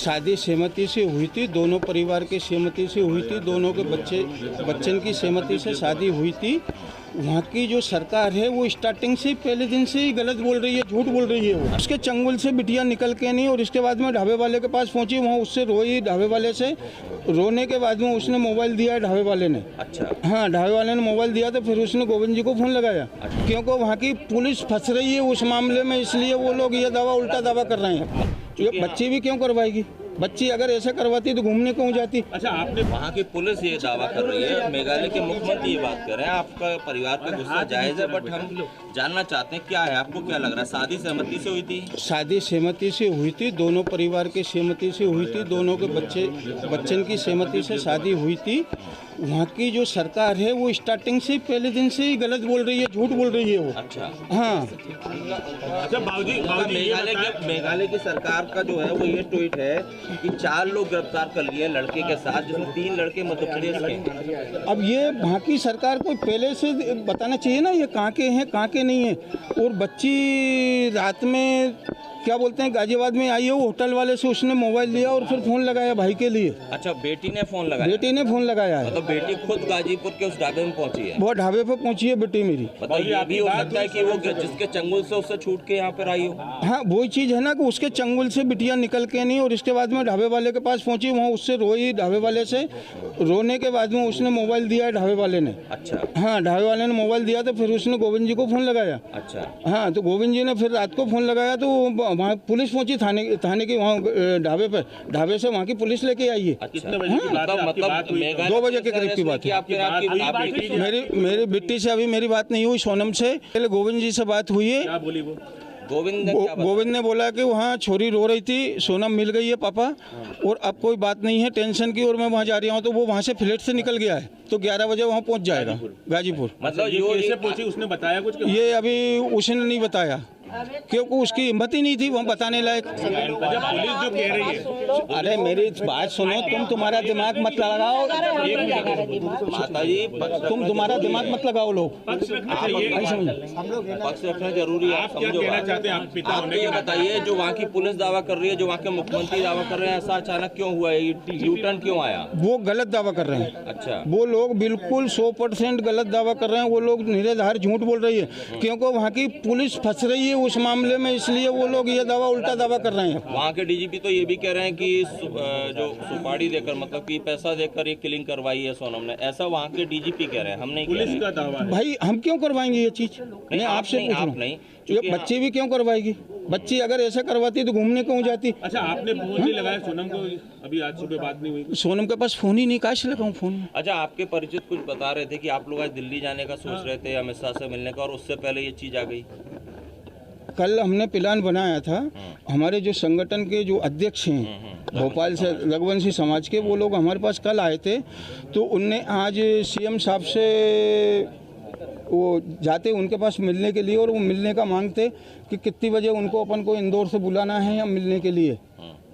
शादी सहमति से हुई थी, दोनों परिवार की सहमति से हुई थी, दोनों के बच्चन की सहमति से शादी हुई थी। वहाँ की जो सरकार है वो स्टार्टिंग से पहले दिन से ही गलत बोल रही है, झूठ बोल रही है। वो उसके चंगुल से बिटिया निकल के नहीं, और इसके बाद में ढाबे वाले के पास पहुंची, वहाँ उससे रोई। ढाबे वाले से रोने के बाद में उसने मोबाइल दिया ढाबे वाले ने। अच्छा। हाँ, ढाबे वाले ने मोबाइल दिया तो फिर उसने गोविंद जी को फ़ोन लगाया। अच्छा। क्योंकि वहाँ की पुलिस फंस रही है उस मामले में, इसलिए वो लोग ये दावा उल्टा दावा कर रहे हैं। ये बच्ची भी क्यों करवाएगी? बच्ची अगर ऐसा करवाती तो घूमने क्यों जाती? अच्छा, आपने वहाँ की पुलिस ये दावा कर रही है, मेघालय के मुख्यमंत्री ये बात कर रहे हैं, आपका परिवार का गुस्सा जायज़ है, बट हम जानना चाहते हैं क्या है, आपको क्या लग रहा है? शादी सहमति से हुई थी? शादी सहमति से हुई थी, दोनों परिवार की सहमति से हुई थी, दोनों के बच्चन की सहमति से शादी हुई थी। वहाँ की जो सरकार है वो स्टार्टिंग से पहले दिन से ही गलत बोल रही है, झूठ बोल रही है वो। अच्छा। हाँ। अच्छा बाबूजी, मेघालय की सरकार का जो है वो ये ट्वीट है कि 4 लोग गिरफ्तार कर लिए लड़के के साथ, जिसमें 3 लड़के मध्य प्रदेश के। अब ये वहाँ की सरकार को पहले से बताना चाहिए ना, ये कहाँ के हैं कहाँ के नहीं है। और बच्ची रात में क्या बोलते हैं गाजियाबाद में आई है, वो होटल वाले से उसने मोबाइल लिया और फिर फ़ोन लगाया भाई के लिए। अच्छा, बेटी ने फ़ोन लगाया? बेटी ने फ़ोन लगाया है। मतलब बेटी खुद गाजीपुर के उस ढाबे में पहुंची है? वो ढाबे पे पहुंची है बेटी मेरी। मतलब ये भी हो सकता है कि वो जिसके चंगुल से उससे छूट के यहाँ पर आई हो? हाँ, वही चीज़ है ना कि उसके चंगुल से बिटिया निकल के नहीं, और इसके बाद में ढाबे वाले के पास पहुंची, वहाँ उससे रोई। ढाबे वाले से रोने के बाद में उसने मोबाइल दिया ढाबे वाले ने। अच्छा। हाँ, ढाबे वाले ने मोबाइल दिया तो फिर उसने गोविंद जी को फ़ोन लगाया। अच्छा। हाँ, तो गोविंद जी ने फिर रात को फ़ोन लगाया तो वहाँ पुलिस पहुंची थाने की, वहाँ ढाबे से वहाँ की पुलिस लेके आई है। कितने बजे की बात है? मतलब 2 बजे के करीब की बात है। मेरी बिट्टी से अभी मेरी बात नहीं हुई, सोनम से पहले गोविंद जी से बात हुई है। क्या बोली वो? गोविंद ने बोला कि वहाँ छोरी रो रही थी, सोनम मिल गई है पापा, और अब कोई बात नहीं है टेंशन की, और मैं वहाँ जा रही हूँ। तो वो वहाँ से फ्लैट से निकल गया है, तो 11 बजे वहाँ पहुँच जाएगा गाजीपुर। मतलब ये कैसे पहुंची, उसने बताया कुछ? ये अभी उसने नहीं बताया, क्योंकि उसकी हिम्मत ही नहीं थी वहाँ बताने लायक। पुलिस जो कह रही है, अरे मेरी बात सुनो, तुम्हारा दिमाग मत लगाओ माता जी, तुम्हारा दिमाग मत लगाओ लोग। पक्ष रखना जरूरी है। आप क्या कहना चाहते हैं? आप पिता होने के बताइए, जो वहाँ की पुलिस दावा कर रही है, जो वहाँ के मुख्यमंत्री दावा कर रहे हैं, ऐसा अचानक क्यों हुआ है? यू टर्न क्यों आया? वो गलत दावा कर रहे हैं। अच्छा। वो लोग बिल्कुल 100% गलत दावा कर रहे हैं, वो लोग निराधार झूठ बोल रही है, क्योंकि वहाँ की पुलिस फंस रही है उस मामले में, इसलिए वो लोग ये दावा उल्टा दावा कर रहे हैं। वहाँ के डीजीपी तो ये भी कह रहे हैं कि जो सुपारी देकर, मतलब कि पैसा देकर ये किलिंग करवाई है सोनम ने, ऐसा वहाँ के डीजीपी कह रहे हैं। हम नहीं, पुलिस का दावा है। भाई हम क्यों करवाएंगे ये चीज? मैं आपसे पूछ रहा हूँ, ये बच्ची भी क्यों करवाएगी? बच्ची अगर ऐसा करवाती तो घूमने क्यों जाती? अच्छा, आपने फोन नहीं लगाया सोनम को? अभी आज सुबह बात नहीं हुई? सोनम के पास फोन ही नहीं, काश लगाऊं फोन। अच्छा, आपके परिचित कुछ बता रहे थे कि आप लोग आज दिल्ली जाने का सोच रहे थे अमित शाह से मिलने का, और उससे पहले ये चीज आ गई। कल हमने प्लान बनाया था, हमारे जो संगठन के जो अध्यक्ष हैं भोपाल से, रघुवंशी समाज के, वो लोग हमारे पास कल आए थे। तो उनने आज सीएम साहब से वो जाते उनके पास मिलने के लिए, और वो मिलने का मांगते कि कितनी बजे उनको अपन को इंदौर से बुलाना है या मिलने के लिए।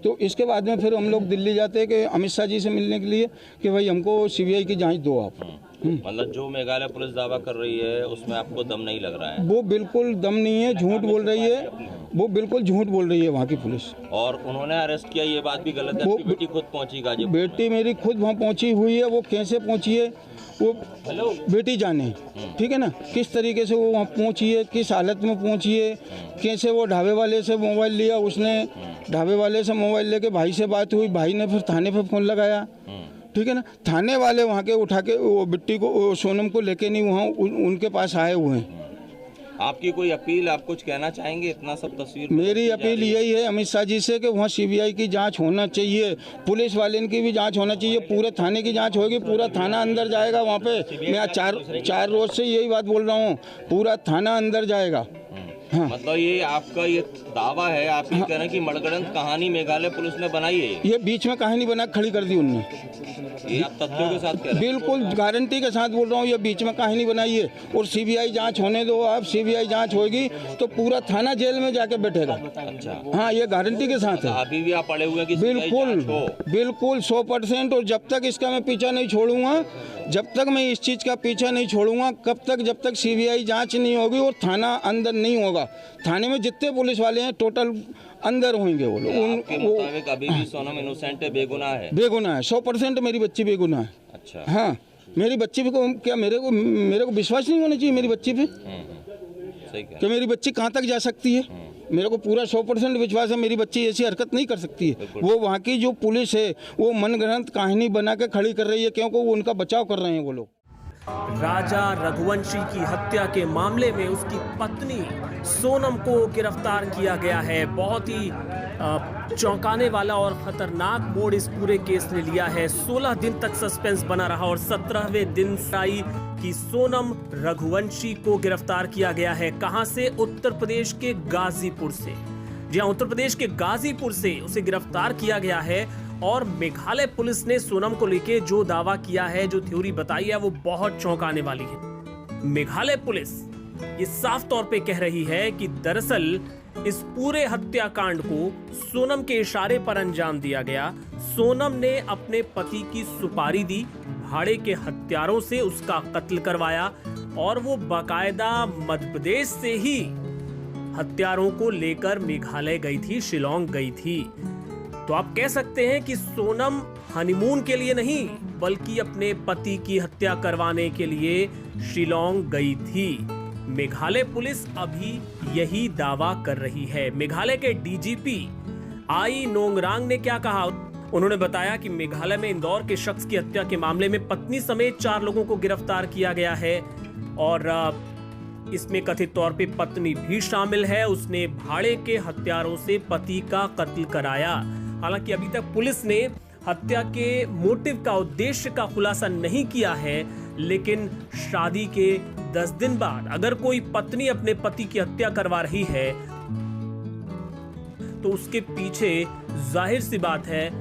तो इसके बाद में फिर हम लोग दिल्ली जाते कि अमित शाह जी से मिलने के लिए कि भाई हमको सीबीआई की जांच दो आप। मतलब जो मेघालय पुलिस दावा कर रही है उसमें आपको दम नहीं लग रहा है? वो बिल्कुल दम नहीं है, झूठ बोल रही है, वो बिल्कुल झूठ बोल रही है वहाँ की पुलिस। और उन्होंने अरेस्ट किया, ये बात भी गलत है। वो बेटी खुद पहुंची गाजीपुर? बेटी मेरी खुद वहाँ पहुँची हुई है, वो कैसे पहुँची है वो बेटी जाने, ठीक है ना, किस तरीके से वो वहाँ पहुँची है, किस हालत में पहुँची है, कैसे वो ढाबे वाले से मोबाइल लिया उसने, ढाबे वाले से मोबाइल लेके भाई से बात हुई, भाई ने फिर थाने पे फ़ोन लगाया, ठीक है ना। थाने वाले वहाँ के उठा के वो बिट्टी को, सोनम को लेके नहीं वहाँ उनके पास आए हुए हैं। आपकी कोई अपील, आप कुछ कहना चाहेंगे? इतना सब तस्वीर मेरी अपील यही है अमित शाह जी से कि वहाँ सीबीआई की जांच होना चाहिए, पुलिस वाले की भी जांच होना चाहिए, पूरे थाने की जांच होगी, पूरा थाना अंदर जाएगा वहाँ पे। मैं चार रोज से यही बात बोल रहा हूँ, पूरा थाना अंदर जाएगा। हाँ। मतलब ये आपका ये दावा है, आप ये कह रहे हैं कि मणगढ़ंत कहानी मेघालय पुलिस ने बनाई है? ये बीच में कहानी बना खड़ी कर दी उनने। ये आप तथ्यों के साथ कह रहे हैं? बिल्कुल गारंटी के साथ बोल रहा हूँ, ये बीच में कहानी बनाई है। और सीबीआई जांच होने दो आप, सीबीआई जांच होगी तो पूरा थाना जेल में जाके बैठेगा। अच्छा। हाँ, ये गारंटी के साथ है। अभी भी आप पड़े हुए हैं कि बिल्कुल 100%। और जब तक इसका मैं पीछा नहीं छोड़ूंगा, जब तक मैं इस चीज़ का पीछा नहीं छोड़ूंगा, कब तक, जब तक सीबीआई जांच नहीं होगी और थाना अंदर नहीं होगा। थाने में जितने पुलिस वाले हैं, टोटल अंदर होंगे वो लोग। आपके मुताबिक अभी भी सोनम इनोसेंट है, बेगुनाह है? बेगुनाह है, 100% मेरी बच्ची बेगुनाह है। अच्छा। हाँ, मेरी बच्ची पे को क्या मेरे को विश्वास नहीं होना चाहिए मेरी बच्ची पे सही कह कि मेरी बच्ची कहाँ तक जा सकती है। मेरे को पूरा 100% विश्वास है मेरी बच्ची ऐसी हरकत नहीं कर सकती है। वो वहाँ की जो पुलिस है वो मनगढ़ंत कहानी बना के खड़ी कर रही है, क्योंकि वो उनका बचाव कर रहे हैं वो लोग। राजा रघुवंशी की हत्या के मामले में उसकी पत्नी सोनम को गिरफ्तार किया गया है। बहुत ही चौंकाने वाला और खतरनाक मोड़ इस पूरे केस ने लिया है। 16 दिन तक सस्पेंस बना रहा और 17वें दिन आई कि सोनम रघुवंशी को गिरफ्तार किया गया है। कहां से? उत्तर प्रदेश के गाजीपुर से। जी हां, उत्तर प्रदेश के गाजीपुर से उसे गिरफ्तार किया गया है। और मेघालय पुलिस ने सोनम को लेके जो दावा किया है, जो थ्योरी बताई है, वो बहुत चौंकाने वाली है। मेघालय पुलिस ये साफ तौर पे कह रही है कि दरअसल इस पूरे हत्याकांड को सोनम के इशारे पर अंजाम दिया गया। सोनम ने अपने पति की सुपारी दी, भाड़े के हत्यारों से उसका कत्ल करवाया और वो बाकायदा मध्य प्रदेश से ही हत्यारों को लेकर मेघालय गई थी, शिलोंग गई थी। तो आप कह सकते हैं कि सोनम हनीमून के लिए नहीं बल्कि अपने पति की हत्या करवाने के लिए शिलोंग गई थी। मेघालय पुलिस अभी यही दावा कर रही है। मेघालय के डीजीपी आई नोंगरांग ने क्या कहा? उन्होंने बताया कि मेघालय में इंदौर के शख्स की हत्या के मामले में पत्नी समेत 4 लोगों को गिरफ्तार किया गया है और इसमें कथित तौर पे पत्नी भी शामिल है। उसने भाड़े के हत्यारों से पति का कत्ल कराया। हालांकि अभी तक पुलिस ने हत्या के मोटिव का, उद्देश्य का खुलासा नहीं किया है, लेकिन शादी के 10 दिन बाद अगर कोई पत्नी अपने पति की हत्या करवा रही है तो उसके पीछे जाहिर सी बात है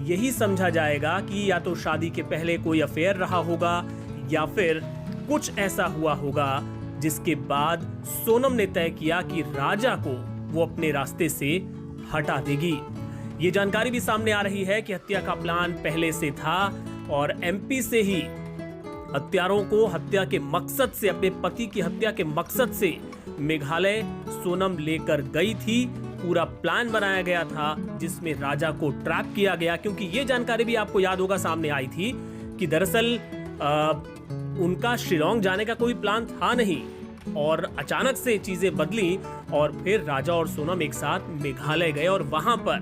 यही समझा जाएगा कि या तो शादी के पहले कोई अफेयर रहा होगा या फिर कुछ ऐसा हुआ होगा जिसके बाद सोनम ने तय किया कि राजा को वो अपने रास्ते से हटा देगी। ये जानकारी भी सामने आ रही है कि हत्या का प्लान पहले से था और एमपी से ही हत्यारों को हत्या के मकसद से, अपने पति की हत्या के मकसद से मेघालय सोनम लेकर गई थी। पूरा प्लान बनाया गया था जिसमें राजा को ट्रैप किया गया, क्योंकि ये जानकारी भी आपको याद होगा सामने आई थी कि दरअसल उनका शिलोंग जाने का कोई प्लान था नहीं और अचानक से चीजें बदली और फिर राजा और सोनम एक साथ मेघालय गए और वहां पर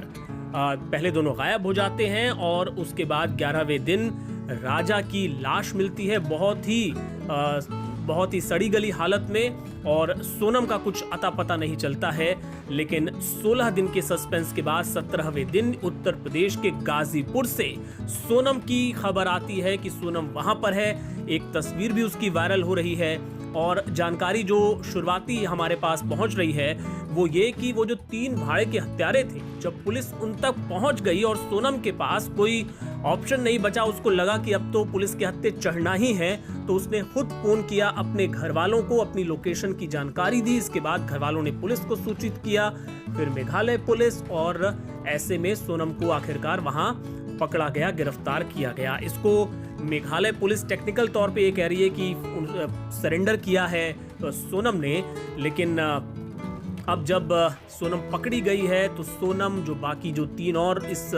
पहले दोनों गायब हो जाते हैं और उसके बाद 11वें दिन राजा की लाश मिलती है बहुत ही सड़ी गली हालत में और सोनम का कुछ अता पता नहीं चलता है। लेकिन 16 दिन के सस्पेंस के बाद 17वें दिन उत्तर प्रदेश के गाजीपुर से सोनम की खबर आती है कि सोनम वहां पर है। एक तस्वीर भी उसकी वायरल हो रही है और जानकारी जो शुरुआती हमारे पास पहुंच रही है वो ये कि वो जो 3 भाड़े के हत्यारे थे, जब पुलिस उन तक पहुंच गई और सोनम के पास कोई ऑप्शन नहीं बचा, उसको लगा कि अब तो पुलिस के हत्थे चढ़ना ही है, तो उसने खुद फोन किया अपने घर वालों को, अपनी लोकेशन की जानकारी दी। इसके बाद घर वालों ने पुलिस को सूचित किया, फिर मेघालय पुलिस, और ऐसे में सोनम को आखिरकार वहां पकड़ा गया, गिरफ्तार किया गया। इसको मेघालय पुलिस टेक्निकल तौर पे ये कह रही है कि सरेंडर किया है तो सोनम ने, लेकिन अब जब सोनम पकड़ी गई है तो सोनम, जो बाकी जो 3 और इस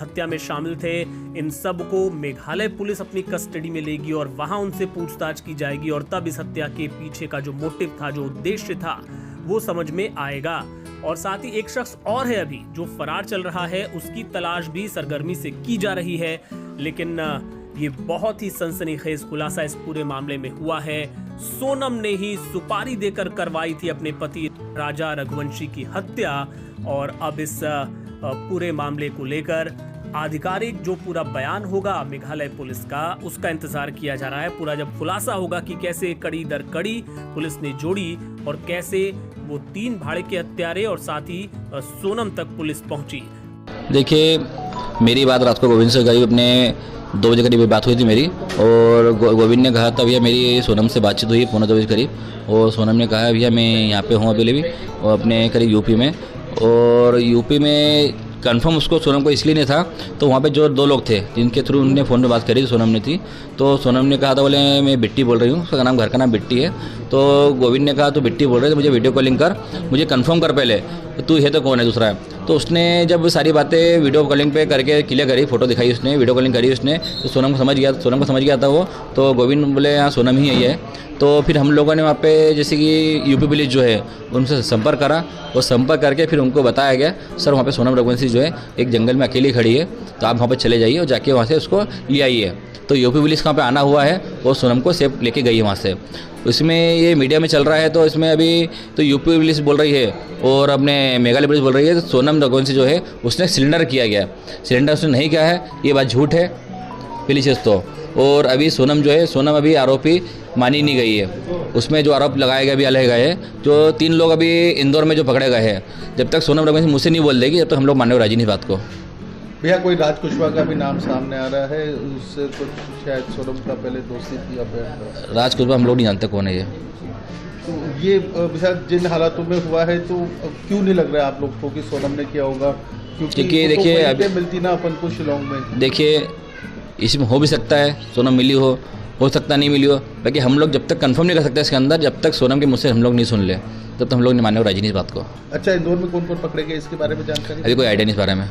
हत्या में शामिल थे, इन सब को मेघालय पुलिस अपनी कस्टडी में लेगी और वहां उनसे पूछताछ की जाएगी और तब इस हत्या के पीछे का जो मोटिव था, जो उद्देश्य था, वो समझ में आएगा। और साथ ही एक शख्स और है अभी जो फरार चल रहा है, उसकी तलाश भी सरगर्मी से की जा रही है। लेकिन ये बहुत ही सनसनीखेज खुलासा इस पूरे मामले में हुआ है। सोनम ने ही सुपारी देकर करवाई थी अपने पति राजा रघुवंशी की हत्या और अब इस पूरे मामले को लेकर आधिकारिक जो पूरा बयान होगा मेघालय पुलिस का, उसका इंतजार किया जा रहा है। पूरा जब खुलासा होगा कि कैसे कड़ी दर कड़ी पुलिस ने जोड़ी और कैसे वो 3 भाड़े के हत्यारे और साथ ही सोनम तक पुलिस पहुंची। देखिए, मेरी बात रात को गोविंद से करीब अपने 2 बजे करीब बात हुई थी मेरी, और गोविंद ने कहा था भैया मेरी सोनम से बातचीत हुई 1:45 बजे करीब, और सोनम ने कहा भैया मैं यहाँ पे हूँ अभी भी, और अपने करीब यूपी में, और यूपी में कंफर्म उसको सोनम को इसलिए नहीं था, तो वहाँ पे जो 2 लोग थे जिनके थ्रू उन्होंने फ़ोन पे बात करी, सोनम ने थी, तो सोनम ने कहा था बोले मैं बिट्टी बोल रही हूँ, उसका नाम, घर का नाम बिट्टी है, तो गोविंद ने कहा तू बिट्टी बोल रहे थे, मुझे वीडियो कॉलिंग कर, मुझे कंफर्म कर पहले तू है तो कौन है दूसरा है। तो उसने जब सारी बातें वीडियो कॉलिंग पे करके क्लियर करी, फोटो दिखाई उसने, वीडियो कॉलिंग करी उसने, तो सोनम को समझ गया था वो। तो गोविंद बोले हाँ सोनम ही है। तो फिर हम लोगों ने वहाँ पे जैसे कि यूपी पुलिस जो है उनसे संपर्क करा, और संपर्क करके फिर उनको बताया गया सर वहाँ पे सोनम रघुवंशी जो है एक जंगल में अकेली खड़ी है, तो आप वहाँ पे चले जाइए और जाके वहाँ से उसको ले आइए। तो यूपी पुलिस वहाँ पे आना हुआ है और सोनम को सेफ लेके गई है वहाँ से। इसमें ये मीडिया में चल रहा है, तो इसमें अभी तो यूपी पुलिस बोल रही है और अपने मेघालय पुलिस बोल रही है तो सोनम रघुवंशी जो है उसने सिलेंडर किया गया, सिलेंडर उसने नहीं किया है, ये बात झूठ है पहली चीज़ तो। और अभी सोनम जो है, सोनम अभी आरोपी मानी नहीं गई है, उसमें जो आरोप लगाए गए अभी अलग गए हैं, जो 3 लोग अभी इंदौर में जो पकड़े गए हैं, जब तक सोनम रघुवंशी मुझसे नहीं बोल देगी तब तक हम लोग मानने को राजी नहीं बात को। भैया कोई राज कुशवाहा का भी नाम सामने आ रहा है, उससे कुछ शायद सोनम का पहले दोस्ती थी या फिर राज कुशवाहा हम लोग नहीं जानते कौन है ये। तो ये भैया जिन हालातों में हुआ है तो क्यों नहीं लग रहा है आप लोग को कि सोनम ने किया होगा? क्योंकि देखिए तो अभी मिलती ना अपन को शिलोंग में। देखिए इसमें हो भी सकता है सोनम मिली हो सकता नहीं मिली हो, बाकी हम लोग जब तक कंफर्म नहीं कर सकते इसके अंदर, जब तक सोनम के मुझसे हम लोग नहीं सुन ले तब तक हम लोग नहीं मानने को राजी नहीं इस बात को। अच्छा इंदौर में कौन कौन पकड़े गए इसके बारे में जानकारी? अभी कोई आइडिया नहीं इस बारे में।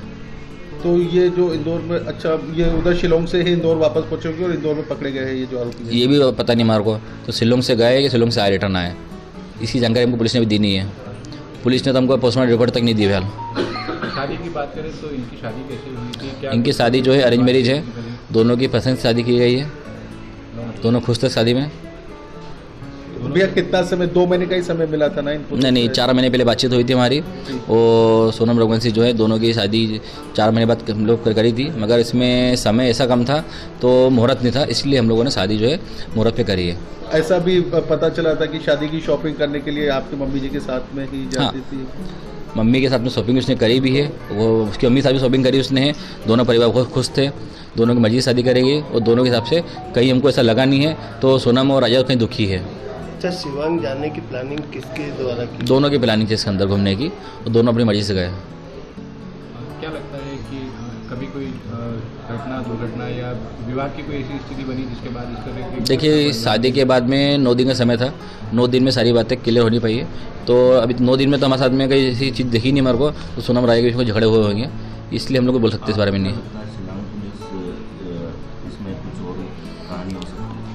तो ये जो इंदौर में, अच्छा ये उधर शिलोंग से ही इंदौर वापस पहुंचे और इंदौर में पकड़े गए हैं ये जो आरोपी हैं? ये भी पता नहीं हमारे को, तो शिलोंग से गए कि शिलोंग से आए रिटर्न आए, इसकी जानकारी हमको पुलिस ने भी दी नहीं है। पुलिस ने तो हमको पोस्टमार्टम रिपोर्ट तक नहीं दी फिलहाल। शादी की बात करें तो इनकी शादी कैसे हुई थी? क्या इनकी शादी जो है अरेंज मैरिज है, दोनों की पसंद से शादी की गई है, दोनों खुश थे शादी में। भैया कितना समय, 2 महीने का ही समय मिला था ना इनको? नहीं 4 महीने पहले बातचीत हुई थी हमारी, और सोनम रघुवंशी जो है दोनों की शादी 4 महीने बाद हम लोग करी थी, मगर इसमें समय ऐसा कम था तो मुहूर्त नहीं था, इसलिए हम लोगों ने शादी जो है मुहूर्त पे करी है। ऐसा भी पता चला था कि शादी की शॉपिंग करने के लिए आपकी मम्मी जी के साथ में ही जाती थी? मम्मी के साथ में शॉपिंग उसने करी भी है, वो उसकी मम्मी के साथ भी शॉपिंग करी उसने है, दोनों परिवार बहुत खुश थे, दोनों की मर्जी से शादी करेगी और दोनों के हिसाब से कहीं हमको ऐसा लगा नहीं है, तो सोनम और राजा कहीं दुखी है। अच्छा शिवांग जाने की प्लानिंग किसके द्वारा की? दोनों की प्लानिंग थी इसके अंदर घूमने की, और दोनों अपनी मर्जी से गए। क्या लगता है कि कभी कोई घटना दुर्घटना या विवाह की कोई ऐसी स्थिति बनी जिसके बाद इस तरह की? देखिए शादी के बाद में 9 दिन का समय था, 9 दिन में सारी बातें क्लियर होनी पाई है, तो अभी 9 दिन में तो हमारे साथ में कई ऐसी चीज़ दिखी नहीं हमारे को, तो सोनम राय के बीच में झगड़े हुए होंगे, इसलिए हम लोग बोल सकते इस बारे में नहीं।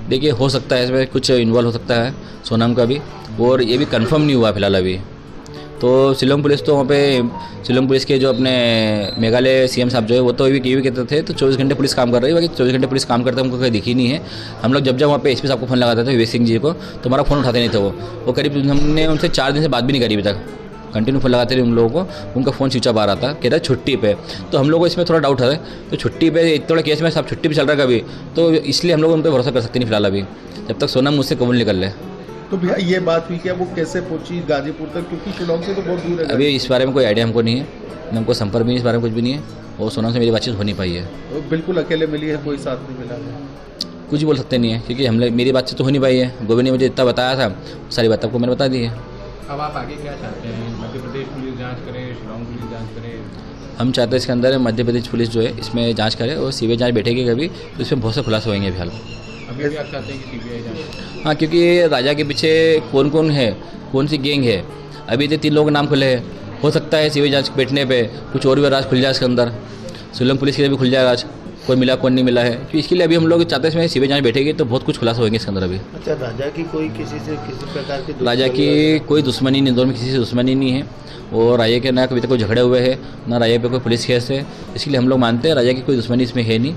देखिए हो सकता है इसमें कुछ इन्वॉल्व हो सकता है सोनम का भी, और ये भी कंफर्म नहीं हुआ फिलहाल अभी। तो शिलोंग पुलिस तो वहाँ पे शिलोंग पुलिस के जो अपने मेघालय सीएम साहब जो है वो तो ये भी कहते थे तो 24 घंटे पुलिस काम कर रही है, बाकी 24 घंटे पुलिस काम करते हमको कहीं दिखी नहीं है। हम लोग जब वहाँ पे एसपी साहब को फ़ोन लगाते थे विवेक सिंह जी को, तो हमारा फ़ोन उठाते नहीं थे वो करीब हमने उनसे 4 दिन से बात भी नहीं करी अभी तक, कंटिन्यू फ़ोन लगाते रहे उन लोगों को, उनका फ़ोन स्विच ऑफ आ रहा था, कह रहा छुट्टी पे। तो हम लोग को इसमें थोड़ा डाउट है, तो छुट्टी पे इतना केस में सब छुट्टी पे चल रहा है कभी, तो इसलिए हम लोग उन पर भरोसा कर सकते नहीं फिलहाल अभी, जब तक सोनम मुझसे कबूल निकल ले। तो भैया ये बात हुई क्या वो कैसे पहुंची गाजीपुर तक, क्योंकि शिलोंग से तो बहुत दूर है? अभी इस बारे में कोई आइडिया हमको नहीं है, हमको संपर्क भी नहीं, इस बारे में कुछ भी नहीं है, और सोनम से मेरी बातचीत हो नहीं पाई है। तो बिल्कुल अकेले मिली है, कोई साथ नहीं मिला है? कुछ बोल सकते नहीं है, क्योंकि हम मेरी बातचीत तो हो नहीं पाई है। गोविंद ने मुझे इतना बताया था, सारी बात आपको मैंने बता दी है। अब आप आगे क्या चाहते हैं? मध्य प्रदेश पुलिस जांच करे, शिलोंग पुलिस जांच करे? हम चाहते हैं इसके अंदर मध्य प्रदेश पुलिस जो है इसमें जांच करे, और सीबीआई जांच बैठेगी कभी तो इसमें बहुत से खुलासे होंगे फिलहाल। अभी भी आप चाहते हैं कि सीबीआई जांच? हाँ, क्योंकि राजा के पीछे कौन कौन है, कौन सी गैंग है, अभी तो 3 लोगों के नाम खुले हैं, हो सकता है सीबीआई जांच बैठने पे कुछ और भी राज खुल जाए इसके अंदर, शिलोंग पुलिस के भी खुल जाए राज, कोई मिला कौन नहीं मिला है, तो इसके लिए अभी हम लोग चाहते हैं इसमें सीबीआई जांच बैठेगी तो बहुत कुछ खुलासा होंगे इसके अंदर अभी। अच्छा राजा की कोई किसी से किसी प्रकार की राजा की कोई दुश्मनी नहीं, इंदौर में किसी से दुश्मनी नहीं है, और राजा के ना कभी तक कोई झगड़े हुए हैं, ना राजा पे कोई पुलिस केस है, इसलिए हम लोग मानते हैं राजा की कोई दुश्मनी इसमें है नहीं।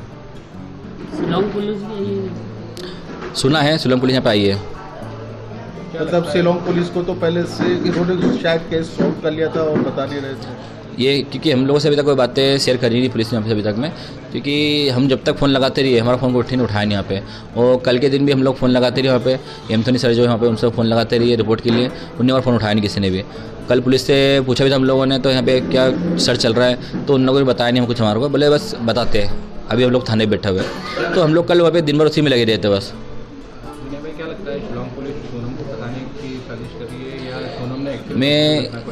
शिलोंग पुलिस सुना है शिलोंग पुलिस यहाँ पे आई है। मतलब शिलोंग पुलिस को तो पहले से इन्होंने शायद केस सॉल्व कर लिया था और बता नहीं रहे थे ये, क्योंकि हम लोगों से अभी तक कोई बातें शेयर करी नहीं पुलिस ने हमसे अभी तक में, क्योंकि हम जब तक फ़ोन लगाते रहिए हमारा फ़ोन को नहीं उठाया नहीं यहाँ पे, और कल के दिन भी हम लोग फ़ोन लगाते रहे वहाँ पे, एंथोनी सर जो यहाँ पे उनसे फ़ोन लगाते रहिए रिपोर्ट के लिए, उन्होंने और फ़ोन उठाया नहीं किसी ने भी। कल पुलिस से पूछा भी था हम लोगों ने, तो यहाँ पे क्या सर्च चल रहा है, तो उन लोगों ने बताया नहीं हम कुछ हमारे को, बोले बस बताते हैं, अभी हम लोग थाने बैठे हुए, तो हम लोग कल वहाँ पे दिन भर उसी में लगे रहते बस। क्या लगता है शिलोंग पुलिस सोनम को फंसाने की साजिश कर रही है या सोनम ने एक्चुअली? मैं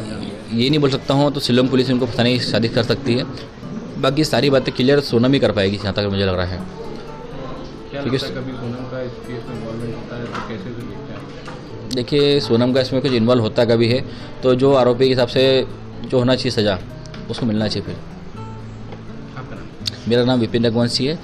ये नहीं बोल सकता हूँ, तो शिलोंग पुलिस उनको फंसाने की शादी कर सकती है, बाकी सारी बातें क्लियर सोनम ही कर पाएगी जहाँ तक मुझे लग रहा है। क्या लगता है कभी सोनम का इस केस में इन्वॉल्वमेंट होता है तो कैसे देखते हैं? देखिए सोनम का इसमें कुछ इन्वॉल्व होता कभी है तो जो आरोपी के हिसाब से जो होना चाहिए सज़ा उसको मिलना चाहिए। फिर आपका नाम? मेरा नाम विपिन रघुवंशी है।